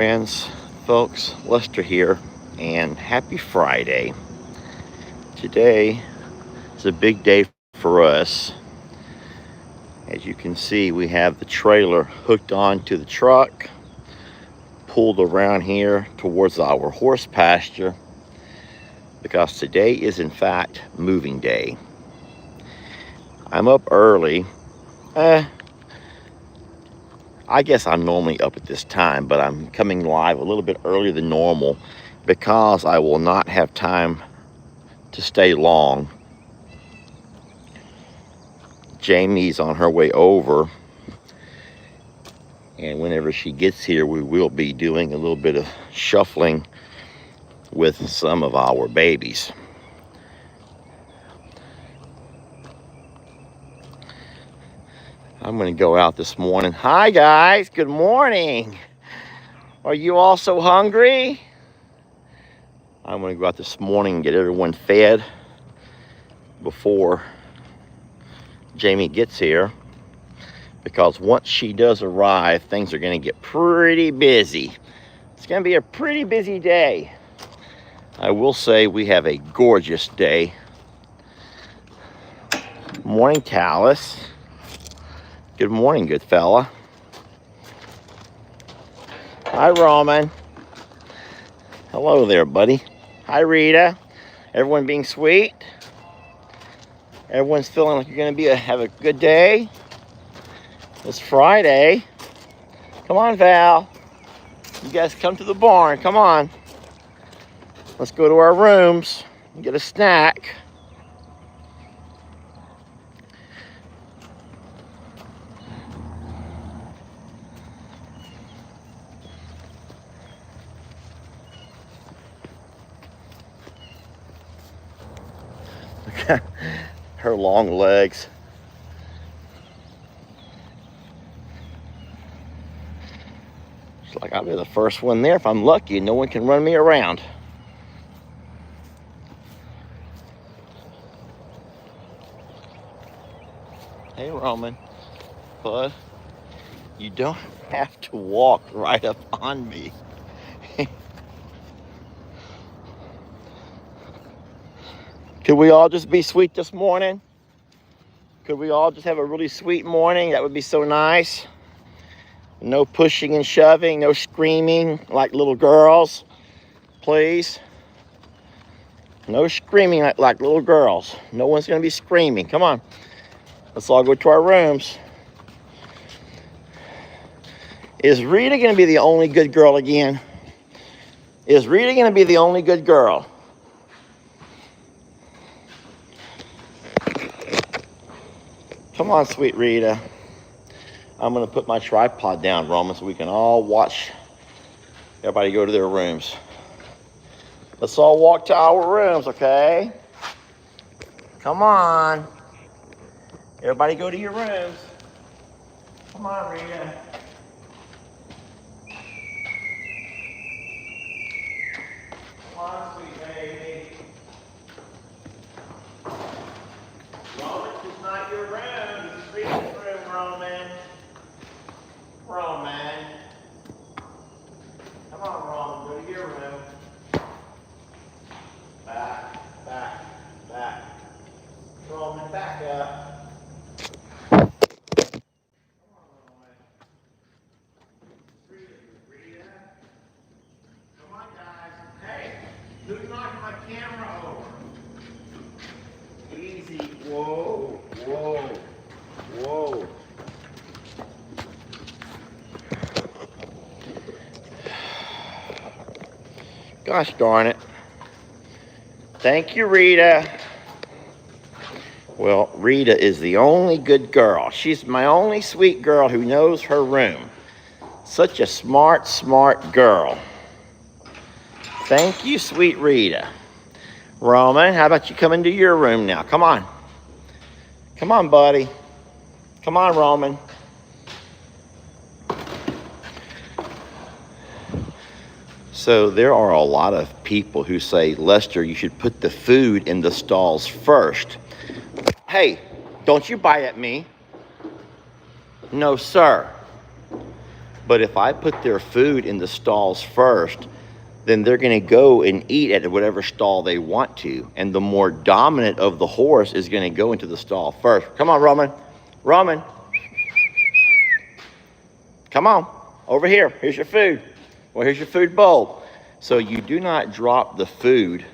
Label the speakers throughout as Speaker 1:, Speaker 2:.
Speaker 1: Friends, folks, Lester here, and happy Friday. Today is a big day for us. As you can see, we have the trailer hooked onto the truck, pulled around here towards our horse pasture, because today is in fact moving day. I'm up early. I guess I'm normally up at this time, but I'm coming live a little bit earlier than normal because I will not have time to stay long. Jamie's on her way over, and whenever she gets here, we will be doing a little bit of shuffling with some of our babies. I'm going to go out this morning. Hi guys, good morning. Are you all so hungry? I'm going to go out this morning and get everyone fed before Jamie gets here, because once she does arrive, things are going to get pretty busy. It's going to be a pretty busy day. I will say we have a gorgeous day. Morning, Talus. Good morning, good fella. Hi, Roman. Hello there, buddy. Hi, Rita. Everyone being sweet. Everyone's feeling like you're going to have a good day. It's Friday. Come on, Val. You guys come to the barn. Come on. Let's go to our rooms and get a snack. Her long legs. It's like I'll be the first one there if I'm lucky. No one can run me around. Hey, Roman. Bud, you don't have to walk right up on me. Could we all just be sweet this morning? Could we all just have a really sweet morning? That would be so nice. No pushing and shoving, no screaming like little girls, please. No screaming like little girls. No one's gonna be screaming. Come on, let's all go to our rooms. Is Rita gonna be the only good girl again? Is Rita gonna be the only good girl? Come on, sweet Rita. I'm going to put my tripod down, Roman, so we can all watch everybody go to their rooms. Let's all walk to our rooms, okay? Come on. Everybody go to your rooms. Come on, Rita. Come on, sweet baby. Roman, this is not your room. This is Rita's room, Roman. Roman. Come on, Roman. Go to your room. Back. Roman, back up. Come on, Roman. Rita. Come on, guys. Hey, who's knocking my camera over? Easy. Whoa. Gosh darn it. Thank you, Rita. Well, Rita is the only good girl. She's my only sweet girl who knows her room. Such a smart girl. Thank you, sweet Rita. Roman, how about you come into your room now? Come on. Come on, buddy. Come on, Roman. So there are a lot of people who say, Lester, you should put the food in the stalls first. Hey, don't you bite at me. No, sir. But if I put their food in the stalls first, then they're going to go and eat at whatever stall they want to. And the more dominant of the horse is going to go into the stall first. Come on, Roman. Roman. Come on. Over here. Here's your food. Well, here's your food bowl. So you do not drop the food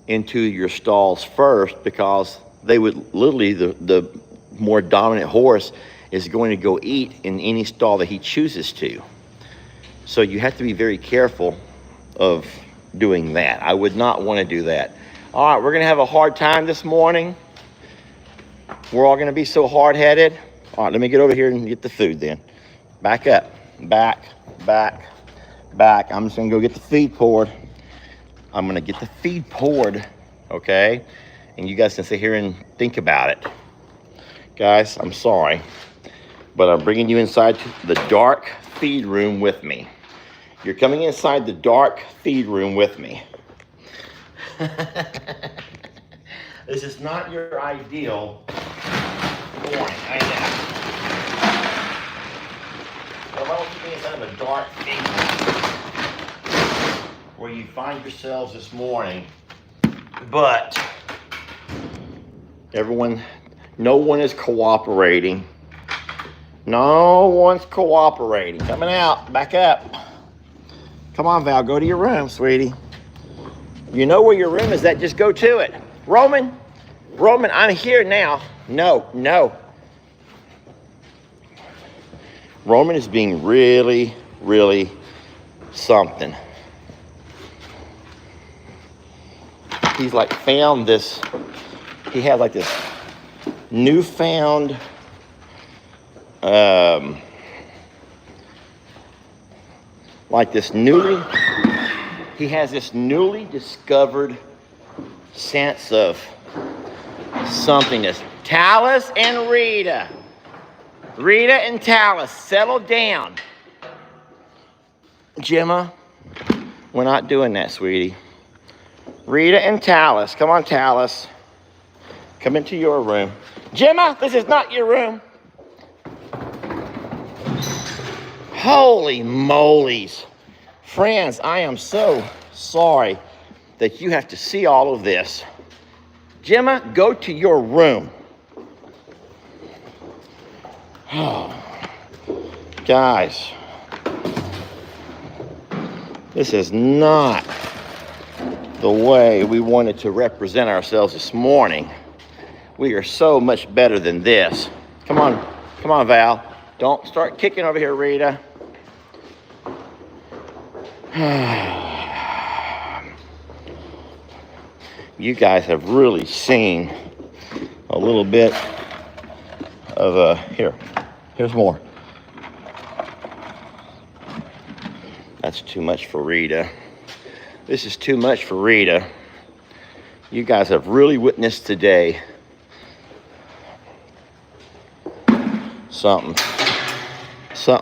Speaker 1: into your stalls first, because they would literally, the more dominant horse is going to go eat in any stall that he chooses to. So you have to be very careful of doing that. I would not want to do that. All right, we're going to have a hard time this morning. We're all going to be so hard-headed. All right, let me get over here and get the food then. Back up. Back, back, back. I'm just going to go get the feed poured. I'm going to get the feed poured, okay? And you guys can sit here and think about it. Guys, I'm sorry, but I'm bringing you inside the dark feed room with me. You're coming inside the dark feed room with me. This is not your ideal morning, I know. Well, I want you to be inside of a dark feed room where you find yourselves this morning, but no one is cooperating. No one's cooperating. Coming out, back up. Come on, Val, go to your room, sweetie. You know where your room is at, just go to it. Roman, I'm here now. No. Roman is being really, really something. He's like found this, he had like this newfound he has this newly discovered sense of something. That's Talus and Rita. Rita and Talus, settle down. Gemma, we're not doing that, sweetie. Rita and Talus, come on, Talus. Come into your room. Gemma, this is not your room. Holy moly's. Friends, I am so sorry that you have to see all of this. Gemma, go to your room. Oh, guys, this is not the way we wanted to represent ourselves this morning. We are so much better than this. Come on, Val. Don't start kicking over here, Rita. You guys have really seen a little bit of here's more. That's too much for Rita. This is too much for Rita. You guys have really witnessed today something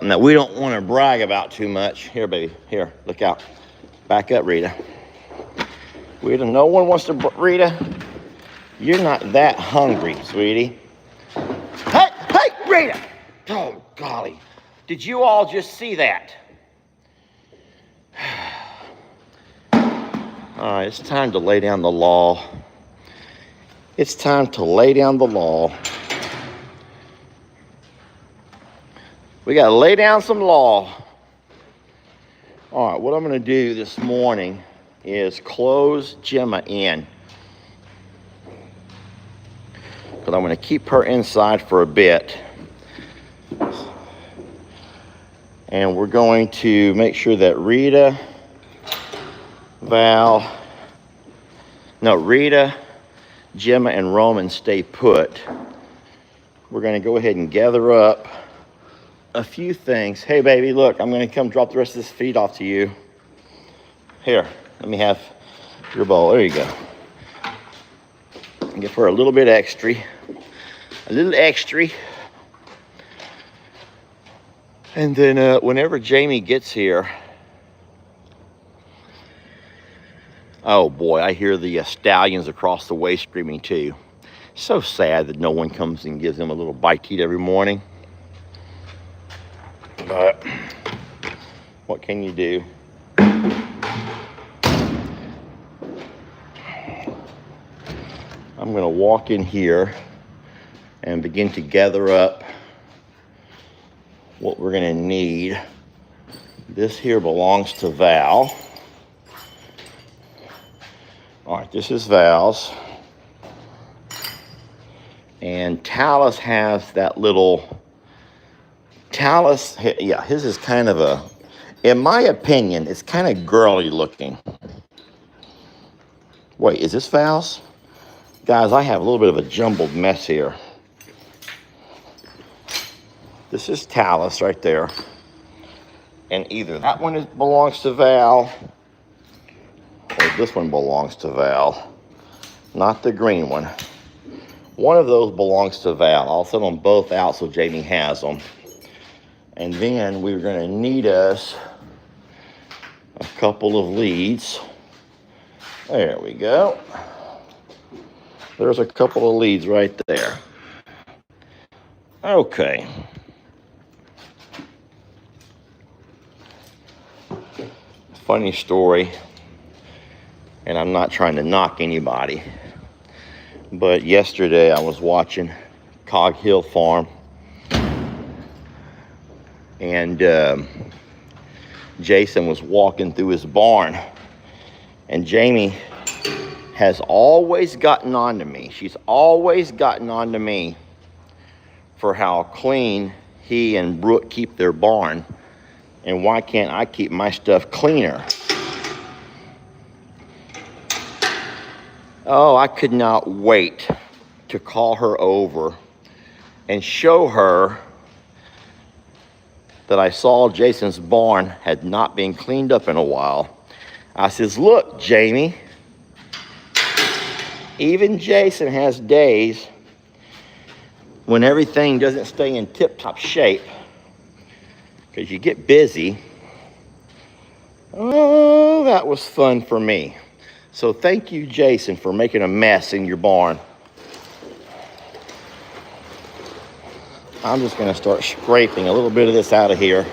Speaker 1: that we don't want to brag about too much. Here, baby. Here, look out. Back up, Rita. No one wants to, Rita, you're not that hungry, sweetie. Hey, Rita. Oh, golly. Did you all just see that? All right, it's time to lay down the law. It's time to lay down the law. We got to lay down some law. All right, what I'm going to do this morning is close Gemma in. Because I'm going to keep her inside for a bit. And we're going to make sure that Rita, Gemma, and Roman stay put. We're going to go ahead and gather up a few things. Hey, baby, look, I'm going to come drop the rest of this feed off to you. Here, let me have your bowl. There you go. Give her a little bit extra. A little extra. And then whenever Jamie gets here, oh boy, I hear the stallions across the way screaming too. So sad that no one comes and gives them a little bite to eat every morning. But what can you do? I'm gonna walk in here and begin to gather up what we're gonna need. This here belongs to Val. All right, this is Val's. And Talus has that little, Talus, yeah, his is kind of a, in my opinion, it's kind of girly looking. Wait, is this Val's? Guys, I have a little bit of a jumbled mess here. This is Talus right there. And either that one belongs to Val, or this one belongs to Val. Not the green one. One of those belongs to Val. I'll send them both out so Jamie has them. And then we're gonna need us a couple of leads. There we go. There's a couple of leads right there. Okay. Funny story, and I'm not trying to knock anybody, but yesterday I was watching Cog Hill Farm, and Jason was walking through his barn, and Jamie has always gotten on to me. She's always gotten on to me for how clean he and Brooke keep their barn, and why can't I keep my stuff cleaner? Oh, I could not wait to call her over and show her that I saw Jason's barn had not been cleaned up in a while. I says, look, Jamie, even Jason has days when everything doesn't stay in tip-top shape because you get busy. Oh, that was fun for me. So thank you, Jason, for making a mess in your barn. I'm just gonna start scraping a little bit of this out of here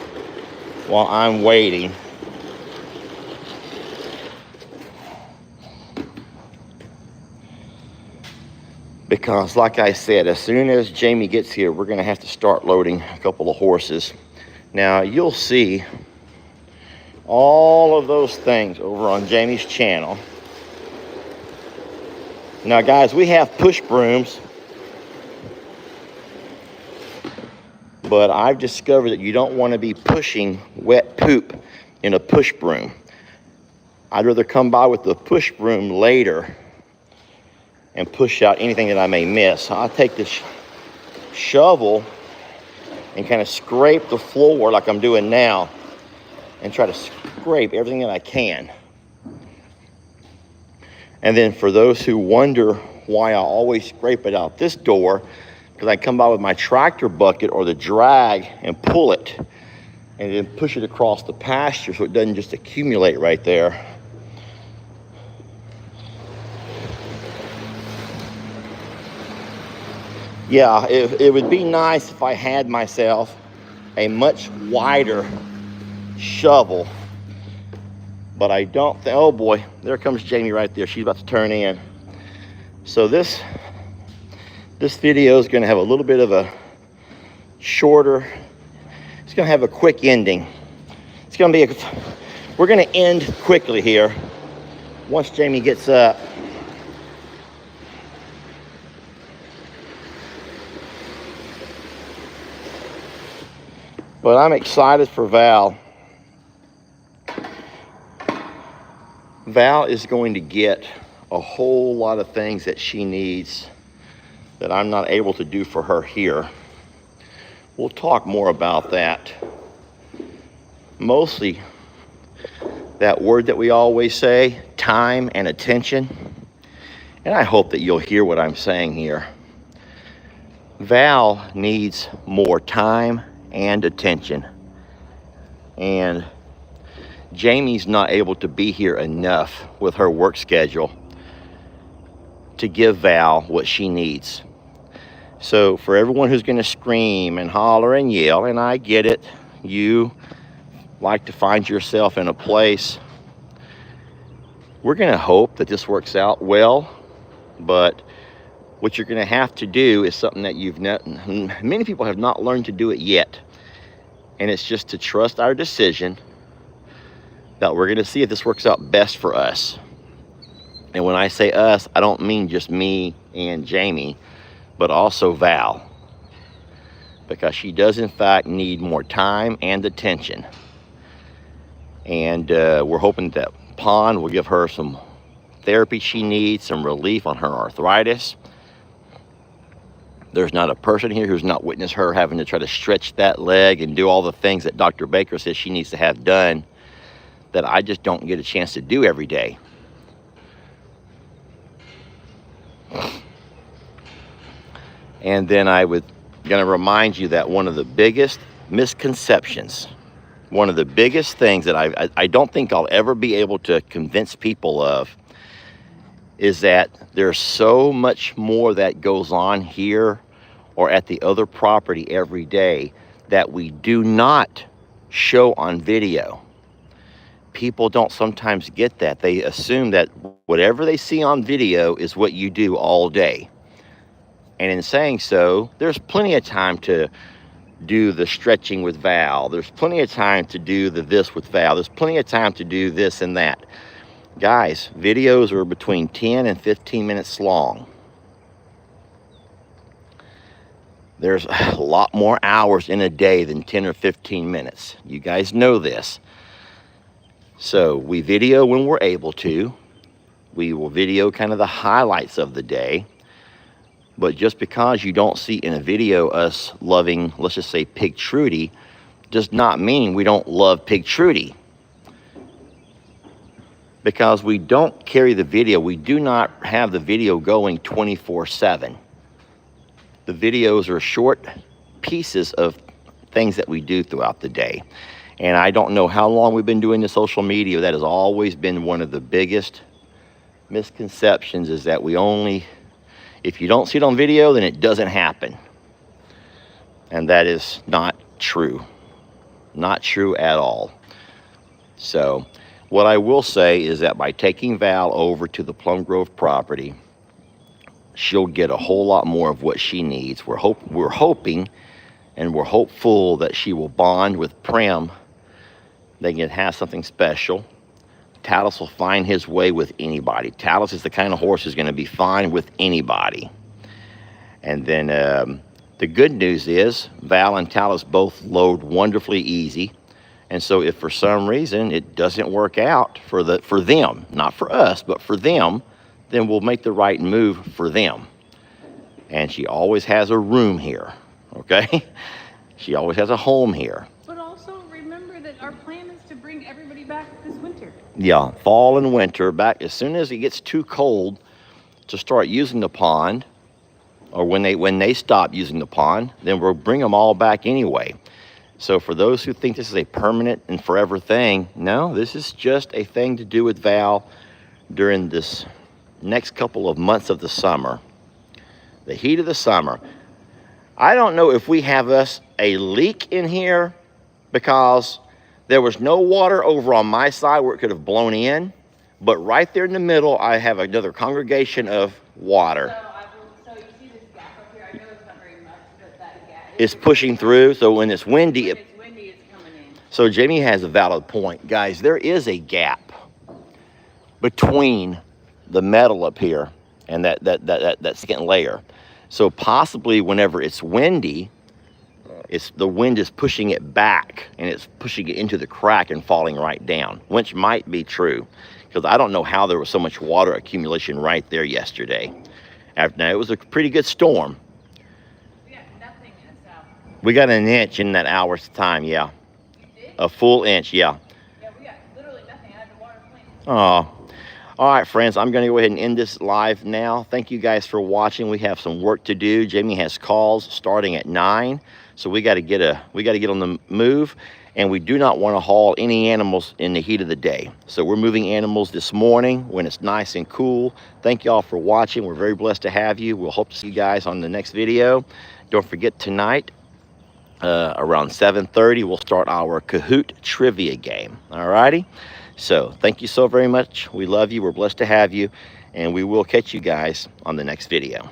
Speaker 1: while I'm waiting. Because like I said, as soon as Jamie gets here, we're gonna have to start loading a couple of horses. Now you'll see all of those things over on Jamie's channel. Now guys, we have push brooms, but I've discovered that you don't want to be pushing wet poop in a push broom. I'd rather come by with the push broom later and push out anything that I may miss. I'll take this shovel and kind of scrape the floor like I'm doing now and try to scrape everything that I can. And then for those who wonder why I always scrape it out this door, because I come by with my tractor bucket or the drag and pull it and then push it across the pasture so it doesn't just accumulate right there. Yeah, it would be nice if I had myself a much wider shovel, but I don't. Oh boy, there comes Jamie right there. She's about to turn in. So this video is going to have a little bit of a shorter. It's going to have a quick ending. It's going to be we're going to end quickly here once Jamie gets up. But I'm excited for Val. Val is going to get a whole lot of things that she needs that I'm not able to do for her here. We'll talk more about that. Mostly that word that we always say, time and attention. And I hope that you'll hear what I'm saying here. Val needs more time and attention. And Jamie's not able to be here enough with her work schedule to give Val what she needs. So for everyone who's going to scream and holler and yell, and I get it, you like to find yourself in a place, we're going to hope that this works out well, but what you're going to have to do is something that many people have not learned to do it yet, and it's just to trust our decision that we're going to see if this works out best for us. And when I say us, I don't mean just me and Jamie, but also Val, because she does in fact need more time and attention. And we're hoping that pond will give her some therapy she needs, some relief on her arthritis. There's not a person here who's not witnessed her having to try to stretch that leg and do all the things that Dr. Baker says she needs to have done that I just don't get a chance to do every day. And then I was going to remind you that one of the biggest misconceptions, one of the biggest things that I don't think I'll ever be able to convince people of, is that there's so much more that goes on here or at the other property every day that we do not show on video. People don't sometimes get that. They assume that whatever they see on video is what you do all day. And in saying so, there's plenty of time to do the stretching with Val. There's plenty of time to do the this with Val. There's plenty of time to do this and that. Guys, videos are between 10 and 15 minutes long. There's a lot more hours in a day than 10 or 15 minutes. You guys know this. So we video when we're able to. We will video kind of the highlights of the day. But just because you don't see in a video us loving, let's just say, Pig Trudy, does not mean we don't love Pig Trudy. Because we don't carry the video, we do not have the video going 24/7. The videos are short pieces of things that we do throughout the day. And I don't know how long we've been doing the social media. That has always been one of the biggest misconceptions, is that we only, if you don't see it on video, then it doesn't happen. And that is not true. Not true at all. So what I will say is that by taking Val over to the Plum Grove property, she'll get a whole lot more of what she needs. We're hoping and we're hopeful that she will bond with Prem. They can have something special. Talis will find his way with anybody. Talis is the kind of horse who's going to be fine with anybody. And then the good news is Val and Talis both load wonderfully easy. And so if for some reason it doesn't work out for them, not for us, but for them, then we'll make the right move for them. And she always has a room here, okay? She always has a home here.
Speaker 2: But also remember that our plan is to bring everybody back this winter.
Speaker 1: Yeah, fall and winter, back as soon as it gets too cold to start using the pond, or when they stop using the pond, then we'll bring them all back anyway. So for those who think this is a permanent and forever thing, no, this is just a thing to do with Val during this next couple of months of the summer, the heat of the summer. I don't know if we have a leak in here because there was no water over on my side where it could have blown in, but right there in the middle, I have another congregation of water.
Speaker 2: So you see this gap up here? I know it's not very much, but that gap
Speaker 1: It's pushing through, so when it's windy,
Speaker 2: it's coming in.
Speaker 1: So Jamie has a valid point. Guys, there is a gap between the metal up here and that second layer. So possibly whenever it's windy, the wind is pushing it back and it's pushing it into the crack and falling right down, which might be true, because I don't know how there was so much water accumulation right there yesterday. Now, it was a pretty good storm.
Speaker 2: We got nothing in the south.
Speaker 1: We got an inch in that hour's time, yeah.
Speaker 2: You did?
Speaker 1: A full inch, yeah.
Speaker 2: Yeah, we got literally nothing. I had the water plant.
Speaker 1: Oh. All right, friends, I'm going to go ahead and end this live now. Thank you guys for watching. We have some work to do. Jamie has calls starting at 9, so we got to get on the move, and we do not want to haul any animals in the heat of the day. So we're moving animals this morning when it's nice and cool. Thank you all for watching. We're very blessed to have you. We'll hope to see you guys on the next video. Don't forget tonight, around 7:30, we'll start our Kahoot trivia game. All righty. So thank you so very much. We love you. We're blessed to have you. And we will catch you guys on the next video.